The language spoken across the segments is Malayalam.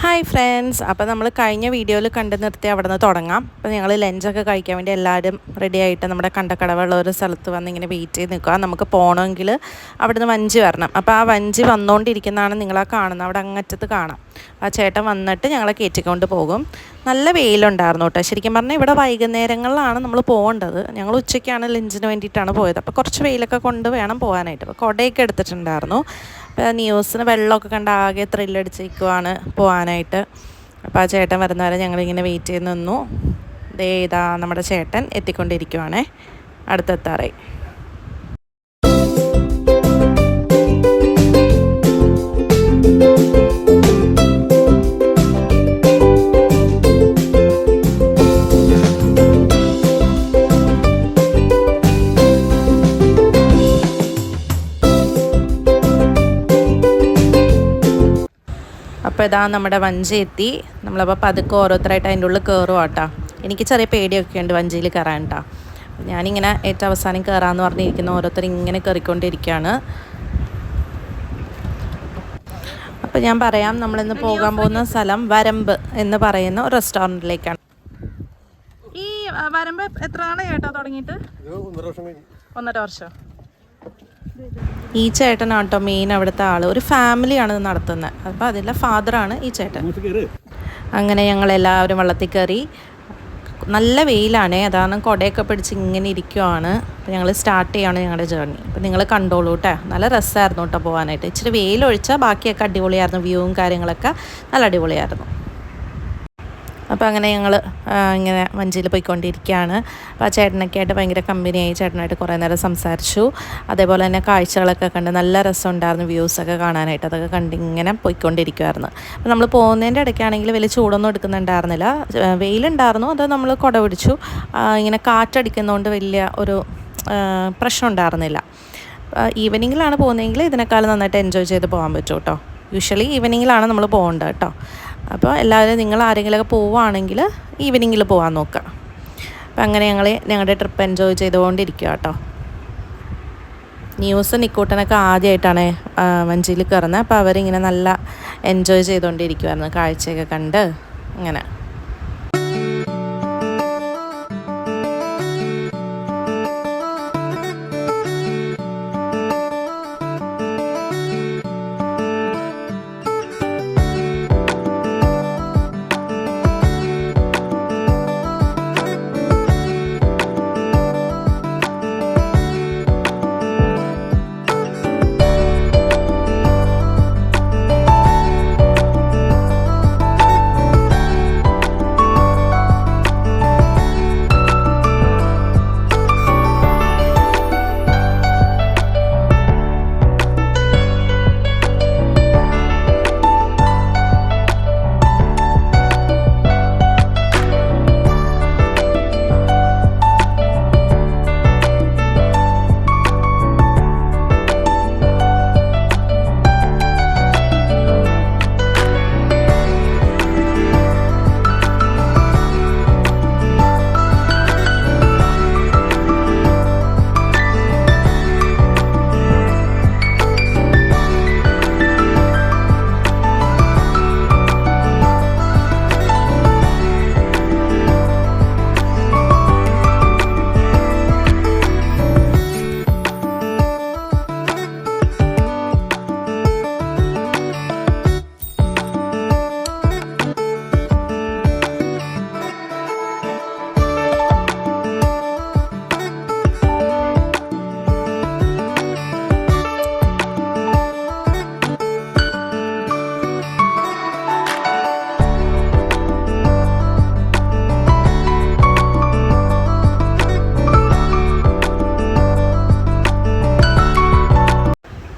ഹായ് ഫ്രണ്ട്സ്, അപ്പോൾ നമ്മൾ കഴിഞ്ഞ വീഡിയോയിൽ കണ്ടു നിർത്തി അവിടെ നിന്ന് തുടങ്ങാം. അപ്പോൾ ഞങ്ങൾ ലഞ്ചൊക്കെ കഴിക്കാൻ വേണ്ടി എല്ലാവരും റെഡി ആയിട്ട് നമ്മുടെ കണ്ടക്കടവുള്ള ഒരു സ്ഥലത്ത് വന്ന് ഇങ്ങനെ വെയിറ്റ് ചെയ്ത് നിൽക്കുക. നമുക്ക് പോകണമെങ്കിൽ അവിടുന്ന് വഞ്ചി വരണം. അപ്പോൾ ആ വഞ്ചി വന്നുകൊണ്ടിരിക്കുന്നതാണ് നിങ്ങളാ കാണുന്നത്, അവിടെ അങ്ങറ്റത്ത് കാണാം. ആ ചേട്ടൻ വന്നിട്ട് ഞങ്ങളെ കയറ്റിക്കൊണ്ട് പോകും. നല്ല വെയിലുണ്ടായിരുന്നു കേട്ടോ. ശരിക്കും പറഞ്ഞാൽ ഇവിടെ വൈകുന്നേരങ്ങളിലാണ് നമ്മൾ പോകേണ്ടത്. ഞങ്ങൾ ഉച്ചയ്ക്കാണ് ലഞ്ചിന് വേണ്ടിയിട്ടാണ് പോയത്. അപ്പോൾ കുറച്ച് വെയിലൊക്കെ കൊണ്ട് വേണം പോകാനായിട്ട്. അപ്പോൾ കുടയൊക്കെ എടുത്തിട്ടുണ്ടായിരുന്നു. അപ്പോൾ ന്യൂസിന് വെള്ളമൊക്കെ കണ്ട് ആകെ ത്രില്ലടിച്ചിരിക്കുവാണ് പോകാനായിട്ട്. അപ്പോൾ ആ ചേട്ടൻ വരുന്നവരെ ഞങ്ങളിങ്ങനെ വെയിറ്റ് ചെയ്ത് നിന്നു. ഇതാ നമ്മുടെ ചേട്ടൻ എത്തിക്കൊണ്ടിരിക്കുവാണേ, അടുത്തെത്താറായി. അപ്പോൾ ഇതാ നമ്മുടെ വഞ്ചി എത്തി. നമ്മളപ്പോൾ പതുക്കെ ഓരോരുത്തരായിട്ട് അതിൻ്റെ ഉള്ളിൽ കയറുക കേട്ടോ. എനിക്ക് ചെറിയ പേടിയൊക്കെ ഉണ്ട് വഞ്ചിയിൽ കയറാൻ കേട്ടോ. ഞാനിങ്ങനെ ഏറ്റവും അവസാനം കയറാമെന്ന് പറഞ്ഞിരിക്കുന്ന ഓരോരുത്തർ ഇങ്ങനെ കയറിക്കൊണ്ടിരിക്കുകയാണ്. അപ്പോൾ ഞാൻ പറയാം, നമ്മളിന്ന് പോകാൻ പോകുന്ന സ്ഥലം വരമ്പ് എന്ന് പറയുന്ന ഒരു റെസ്റ്റോറൻറ്റിലേക്കാണ്. ഈ വരമ്പ് എത്ര നാളെ ചേട്ടാ തുടങ്ങിയിട്ട്? 1.5 വർഷം. ഈ ചേട്ടനാണ് കേട്ടോ മെയിൻ അവിടുത്തെ ആൾ. ഒരു ഫാമിലിയാണ് ഇത് നടത്തുന്നത്. അപ്പോൾ അതിലെ ഫാദറാണ് ഈ ചേട്ടൻ. അങ്ങനെ ഞങ്ങളെല്ലാവരും വെള്ളത്തിൽ കയറി. നല്ല വെയിലാണേ, അതാണ് കുടയൊക്കെ പിടിച്ച് ഇങ്ങനെ ഇരിക്കുവാണ്. അപ്പോൾ ഞങ്ങൾ സ്റ്റാർട്ട് ചെയ്യാണ് ഞങ്ങളുടെ ജേർണി. അപ്പോൾ നിങ്ങൾ കണ്ടോളൂ കേട്ടോ. നല്ല രസമായിരുന്നു കേട്ടോ പോകാനായിട്ട്. ഇച്ചിരി വെയിലൊഴിച്ചാൽ ബാക്കിയൊക്കെ അടിപൊളിയായിരുന്നു. വ്യൂവും കാര്യങ്ങളൊക്കെ നല്ല അടിപൊളിയായിരുന്നു. അപ്പോൾ അങ്ങനെ ഞങ്ങൾ ഇങ്ങനെ വഞ്ചിയിൽ പോയിക്കൊണ്ടിരിക്കുകയാണ്. അപ്പോൾ ആ ചേട്ടനൊക്കെ ആയിട്ട് ഭയങ്കര കമ്പനിയായി. ചേട്ടനായിട്ട് കുറേ നേരം സംസാരിച്ചു. അതേപോലെ തന്നെ കാഴ്ചകളൊക്കെ കണ്ട് നല്ല രസമുണ്ടായിരുന്നു, വ്യൂസൊക്കെ കാണാനായിട്ട്. അതൊക്കെ കണ്ട് ഇങ്ങനെ പോയിക്കൊണ്ടിരിക്കുമായിരുന്നു. അപ്പോൾ നമ്മൾ പോകുന്നതിൻ്റെ ഇടയ്ക്കാണെങ്കിൽ വലിയ ചൂടൊന്നും എടുക്കുന്നുണ്ടായിരുന്നില്ല. വെയിലുണ്ടായിരുന്നു, അത് നമ്മൾ കുട പിടിച്ചു. ഇങ്ങനെ കാറ്റടിക്കുന്നതുകൊണ്ട് വലിയ ഒരു പ്രശ്നം ഉണ്ടായിരുന്നില്ല. ഈവനിങ്ങിലാണ് പോകുന്നതെങ്കിൽ ഇതിനേക്കാളും നന്നായിട്ട് എൻജോയ് ചെയ്ത് പോകാൻ പറ്റും കേട്ടോ. യൂഷ്വലി ഈവനിങ്ങിലാണ് നമ്മൾ പോകേണ്ടത് കേട്ടോ. അപ്പോൾ എല്ലാവരും നിങ്ങൾ ആരെങ്കിലുമൊക്കെ പോവുകയാണെങ്കിൽ ഈവനിങ്ങിൽ പോകാൻ നോക്കുക. അപ്പം അങ്ങനെ ഞങ്ങളുടെ ട്രിപ്പ് എൻജോയ് ചെയ്തുകൊണ്ടിരിക്കുക കേട്ടോ. ന്യൂസ് നിക്കൂട്ടനൊക്കെ ആദ്യമായിട്ടാണ് വഞ്ചിയിൽ കയറുന്നത്. അപ്പോൾ അവരിങ്ങനെ നല്ല എൻജോയ് ചെയ്തുകൊണ്ടിരിക്കുമായിരുന്നു, കാഴ്ചയൊക്കെ കണ്ട് അങ്ങനെ.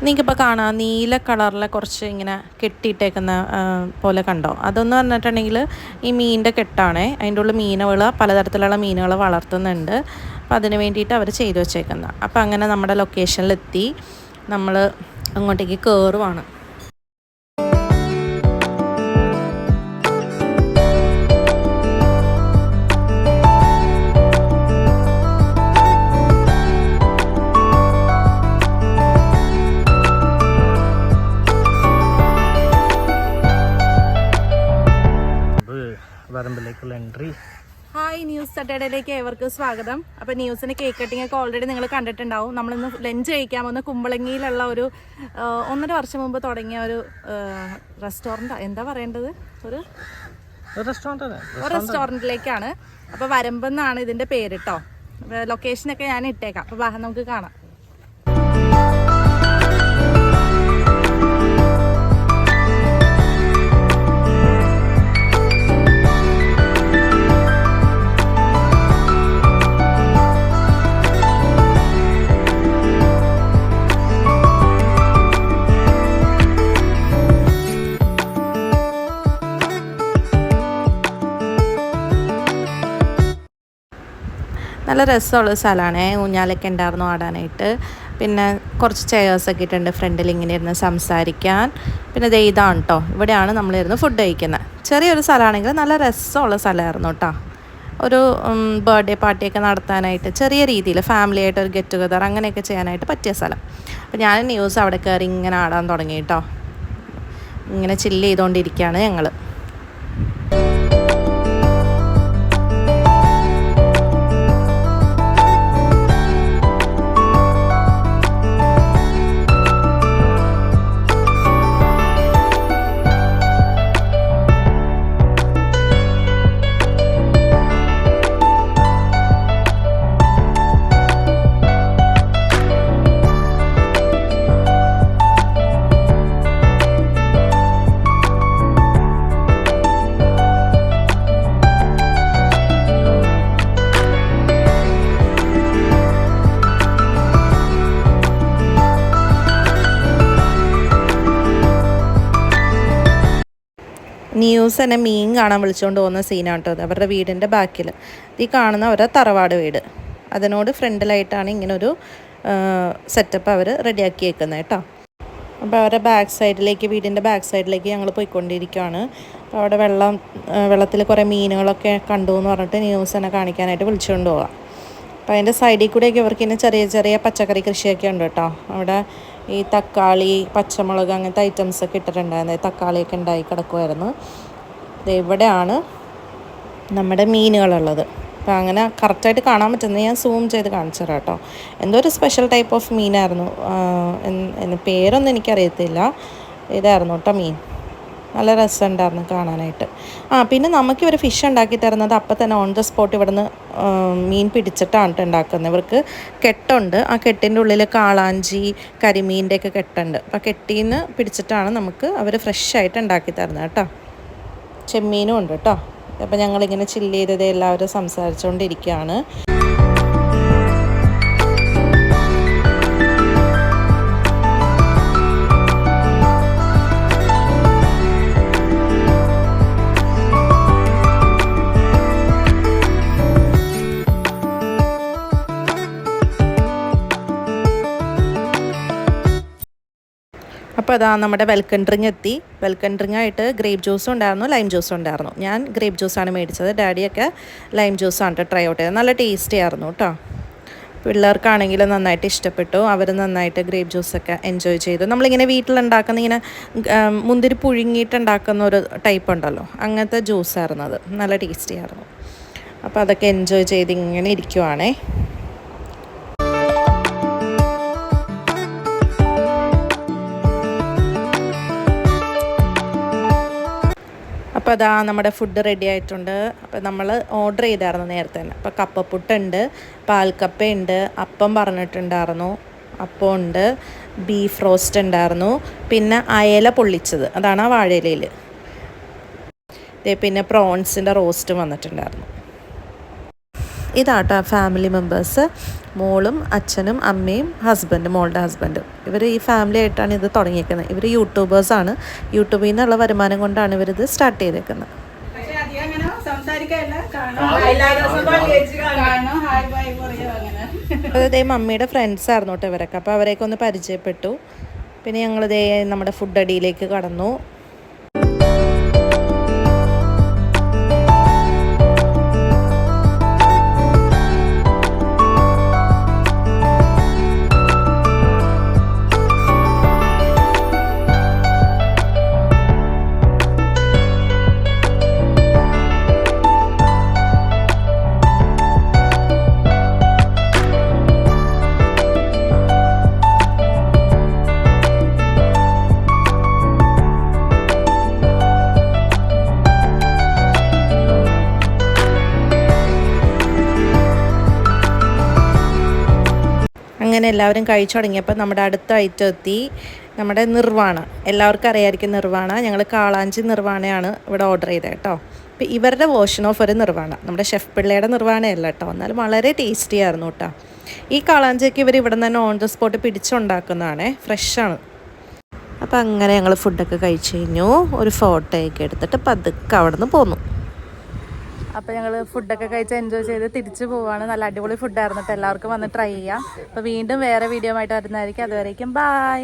നിങ്ങൾക്കിപ്പോൾ കാണാം, നീല കളറിലെ കുറച്ച് ഇങ്ങനെ കെട്ടിയിട്ടേക്കുന്ന പോലെ കണ്ടോ? അതെന്ന് പറഞ്ഞിട്ടുണ്ടെങ്കിൽ ഈ മീനിൻ്റെ കെട്ടാണേ. അതിൻ്റെ ഉള്ളിൽ മീനുകൾ, പലതരത്തിലുള്ള മീനുകൾ വളർത്തുന്നുണ്ട്. അപ്പോൾ അതിന് വേണ്ടിയിട്ട് അവർ ചെയ്തു വെച്ചേക്കുന്നത്. അപ്പോൾ അങ്ങനെ നമ്മുടെ ലൊക്കേഷനിലെത്തി. നമ്മൾ അങ്ങോട്ടേക്ക് കയറുവാണ്. വരമ്പിലേക്കുള്ള എൻട്രി. ഹായ്, ന്യൂസ് സാറ്റർഡേയിലേക്ക് ഏവർക്കും സ്വാഗതം. അപ്പോൾ ന്യൂസിന് കേക്ക് കട്ടിംഗ് ഒക്കെ ഓൾറെഡി നിങ്ങൾ കണ്ടിട്ടുണ്ടാവും. നമ്മളിന്ന് ലഞ്ച് കഴിക്കാൻ പോകുന്ന കുമ്പളങ്ങിയിലുള്ള ഒരു 1.5 വർഷം മുമ്പ് തുടങ്ങിയ ഒരു റെസ്റ്റോറൻറ്റ്, എന്താ പറയേണ്ടത്, ഒരു റെസ്റ്റോറൻറ്റിലേക്കാണ്. അപ്പോൾ വരമ്പെന്നാണ് ഇതിൻ്റെ പേര് കേട്ടോ. ലൊക്കേഷനൊക്കെ ഞാൻ ഇട്ടേക്കാം. അപ്പോൾ നമുക്ക് കാണാം. നല്ല രസമുള്ള സ്ഥലമാണ്. ഊഞ്ഞാലൊക്കെ ഉണ്ടായിരുന്നു ആടാനായിട്ട്. പിന്നെ കുറച്ച് ചെയേഴ്സൊക്കെ ഇട്ടുണ്ട് ഫ്രണ്ടിൽ ഇങ്ങനെ ഇരുന്ന് സംസാരിക്കാൻ. പിന്നെ ദേ ഇതാണ് കേട്ടോ, ഇവിടെയാണ് നമ്മളിരുന്ന് ഫുഡ് കഴിക്കുന്നത്. ചെറിയൊരു സ്ഥലമാണെങ്കിൽ നല്ല രസമുള്ള സ്ഥലമായിരുന്നു കേട്ടോ. ഒരു ബർത്ത്ഡേ പാർട്ടിയൊക്കെ നടത്താനായിട്ട് ചെറിയ രീതിയിൽ ഫാമിലി ആയിട്ട് ഒരു ഗെറ്റ് ടുഗദർ അങ്ങനെയൊക്കെ ചെയ്യാനായിട്ട് പറ്റിയ സ്ഥലം. അപ്പോൾ ഞാൻ ന്യൂസ് അവിടെ കയറി ഇങ്ങനെ ആടാൻ തുടങ്ങി കേട്ടോ. ഇങ്ങനെ ചില്ല് ചെയ്തുകൊണ്ടിരിക്കുകയാണ് ഞങ്ങൾ. ന്യൂസ് തന്നെ മീൻ കാണാൻ വിളിച്ചുകൊണ്ട് പോകുന്ന സീനാണ് കേട്ടോ. അവരുടെ വീടിൻ്റെ ബാക്കിൽ ഈ കാണുന്ന അവരുടെ തറവാട് വീട്, അതിനോട് ഫ്രണ്ടിലായിട്ടാണ് ഇങ്ങനൊരു സെറ്റപ്പ് അവർ റെഡിയാക്കി വെക്കുന്നത് കേട്ടോ. അപ്പോൾ അവരുടെ വീടിൻ്റെ ബാക്ക് സൈഡിലേക്ക് ഞങ്ങൾ പോയിക്കൊണ്ടിരിക്കുകയാണ്. അപ്പോൾ അവിടെ വെള്ളത്തിൽ കുറേ മീനുകളൊക്കെ കണ്ടു എന്ന് പറഞ്ഞിട്ട് ന്യൂസ് തന്നെ കാണിക്കാനായിട്ട് വിളിച്ചുകൊണ്ട് പോകാം. അപ്പോൾ അതിൻ്റെ സൈഡിൽ കൂടെയൊക്കെ ഇവർക്ക് ഇങ്ങനെ ചെറിയ ചെറിയ പച്ചക്കറി കൃഷിയൊക്കെ ഉണ്ട് കേട്ടോ. അവിടെ ഈ തക്കാളി, പച്ചമുളക് അങ്ങനത്തെ ഐറ്റംസൊക്കെ ഇട്ടിട്ടുണ്ടായിരുന്നു. തക്കാളിയൊക്കെ ഉണ്ടായി കിടക്കുമായിരുന്നു. ഇവിടെയാണ് നമ്മുടെ മീനുകളുള്ളത്. അപ്പോൾ അങ്ങനെ കറക്റ്റായിട്ട് കാണാൻ പറ്റുന്നത് ഞാൻ സൂം ചെയ്ത് കാണിച്ചു തരാം കേട്ടോ. എന്തോ ഒരു സ്പെഷ്യൽ ടൈപ്പ് ഓഫ് മീനായിരുന്നു, പേരൊന്നും എനിക്കറിയത്തില്ല. ഇതായിരുന്നു കേട്ടോ മീൻ. നല്ല രസമുണ്ടായിരുന്നു കാണാനായിട്ട്. പിന്നെ നമുക്ക് ഇവർ ഫിഷ് ഉണ്ടാക്കി തരുന്നത് അപ്പം തന്നെ ഓൺ ദ സ്പോട്ട് ഇവിടുന്ന് മീൻ പിടിച്ചിട്ടാണ് ഉണ്ടാക്കുന്നത്. ഇവർക്ക് കെട്ടുണ്ട്. ആ കെട്ടിൻ്റെ ഉള്ളിൽ കാളാഞ്ചി, കരിമീൻ്റെ ഒക്കെ കെട്ടുണ്ട്. അപ്പോൾ കെട്ടിയിൽ നിന്ന് പിടിച്ചിട്ടാണ് നമുക്ക് അവർ ഫ്രഷ് ആയിട്ട് ഉണ്ടാക്കി തരുന്നത് കേട്ടോ. ചെമ്മീനും ഉണ്ട് കേട്ടോ. അപ്പോൾ ഞങ്ങളിങ്ങനെ ചില്ല് ചെയ്തത് എല്ലാവരും സംസാരിച്ചുകൊണ്ടിരിക്കുകയാണ്. അപ്പോൾ അതാ നമ്മുടെ വെൽക്കം ഡ്രിങ്ക് എത്തി. വെൽക്കം ഡ്രിങ്കായിട്ട് ഗ്രേപ്പ് ജ്യൂസും ഉണ്ടായിരുന്നു, ലൈം ജ്യൂസും ഉണ്ടായിരുന്നു. ഞാൻ ഗ്രേപ്പ് ജ്യൂസാണ് മേടിച്ചത്. ഡാഡിയൊക്കെ ലൈം ജ്യൂസാണ് കേട്ടോ ട്രൈ ഔട്ട് ചെയ്തത്. നല്ല ടേസ്റ്റി ആയിരുന്നു കേട്ടോ. പിള്ളേർക്കാണെങ്കിൽ നന്നായിട്ട് ഇഷ്ടപ്പെട്ടു. അവർ നന്നായിട്ട് ഗ്രേപ്പ് ജ്യൂസൊക്കെ എൻജോയ് ചെയ്തു. നമ്മളിങ്ങനെ വീട്ടിലുണ്ടാക്കുന്ന ഇങ്ങനെ മുന്തിരി പുഴുങ്ങിയിട്ടുണ്ടാക്കുന്ന ഒരു ടൈപ്പ് ഉണ്ടല്ലോ, അങ്ങനത്തെ ജ്യൂസായിരുന്നു അത്. നല്ല ടേസ്റ്റി ആയിരുന്നു. അപ്പോൾ അതൊക്കെ എൻജോയ് ചെയ്ത് ഇങ്ങനെ ഇരിക്കുവാണേ. അപ്പോൾ അതാ നമ്മുടെ ഫുഡ് റെഡി ആയിട്ടുണ്ട്. അപ്പോൾ നമ്മൾ ഓർഡർ ചെയ്തായിരുന്നു നേരത്തെ തന്നെ. അപ്പോൾ കപ്പപ്പുട്ടുണ്ട്, പാൽക്കപ്പയുണ്ട്, അപ്പം പറഞ്ഞിട്ടുണ്ടായിരുന്നു, അപ്പം ഉണ്ട്, ബീഫ് റോസ്റ്റ് ഉണ്ടായിരുന്നു, പിന്നെ അയല പൊള്ളിച്ചത്, അതാണ് ആ വാഴയിലയിൽ. പിന്നെ പ്രോൺസിൻ്റെ റോസ്റ്റും വന്നിട്ടുണ്ടായിരുന്നു. ഇതാട്ടോ ഫാമിലി മെമ്പേഴ്സ്, മോളും അച്ഛനും അമ്മയും ഹസ്ബൻഡും, മോളുടെ ഹസ്ബൻഡും. ഇവർ ഈ ഫാമിലി ആയിട്ടാണ് ഇത് തുടങ്ങിയേക്കുന്നത്. ഇവർ യൂട്യൂബേഴ്സാണ്. യൂട്യൂബിൽ നിന്നുള്ള വരുമാനം കൊണ്ടാണ് ഇവരിത് സ്റ്റാർട്ട് ചെയ്തേക്കുന്നത്. അതേ മമ്മിയുടെ ഫ്രണ്ട്സ് ആയിരുന്നു കേട്ടോ ഇവരൊക്കെ. അപ്പോൾ അവരെയൊക്കെ ഒന്ന് പരിചയപ്പെട്ടു. പിന്നെ ഞങ്ങളിതേ നമ്മുടെ ഫുഡ് അടിയിലേക്ക് കടന്നു. അങ്ങനെ എല്ലാവരും കഴിച്ചു തുടങ്ങിയപ്പോൾ നമ്മുടെ അടുത്ത ഐറ്റം എത്തി. നമ്മുടെ നിർവാണ, എല്ലാവർക്കും അറിയാമായിരിക്കും നിർവാണ. ഞങ്ങൾ കാളാഞ്ചി നിർവാണയാണ് ഇവിടെ ഓർഡർ ചെയ്തത് കേട്ടോ. അപ്പോൾ ഇവരുടെ വേർഷൻ ഓഫ് ഒരു നിർവാണ, നമ്മുടെ ഷെഫ് പിള്ളയുടെ നിർവാണയല്ല കേട്ടോ, എന്നാലും വളരെ ടേസ്റ്റി ആയിരുന്നു കേട്ടോ. ഈ കാളാഞ്ചിയൊക്കെ ഇവർ ഇവിടെ നിന്ന് തന്നെ ഓൺ ദ സ്പോട്ട് പിടിച്ചുണ്ടാക്കുന്നതാണേ, ഫ്രഷാണ്. അപ്പോൾ അങ്ങനെ ഞങ്ങൾ ഫുഡൊക്കെ കഴിച്ച് കഴിഞ്ഞു. ഒരു ഫോട്ടോയൊക്കെ എടുത്തിട്ട് പതുക്കെ അവിടെ നിന്ന് പോന്നു. അപ്പോൾ ഞങ്ങൾ ഫുഡൊക്കെ കഴിച്ച് എൻജോയ് ചെയ്ത് തിരിച്ചു പോവാണ്. നല്ല അടിപൊളി ഫുഡായിരുന്നു കേട്ടോ. എല്ലാവർക്കും വന്ന് ട്രൈ ചെയ്യാം. അപ്പോൾ വീണ്ടും വേറെ വീഡിയോ ആയിട്ട് വരുന്നതായിരിക്കും. അതുവരേക്കും ബൈ.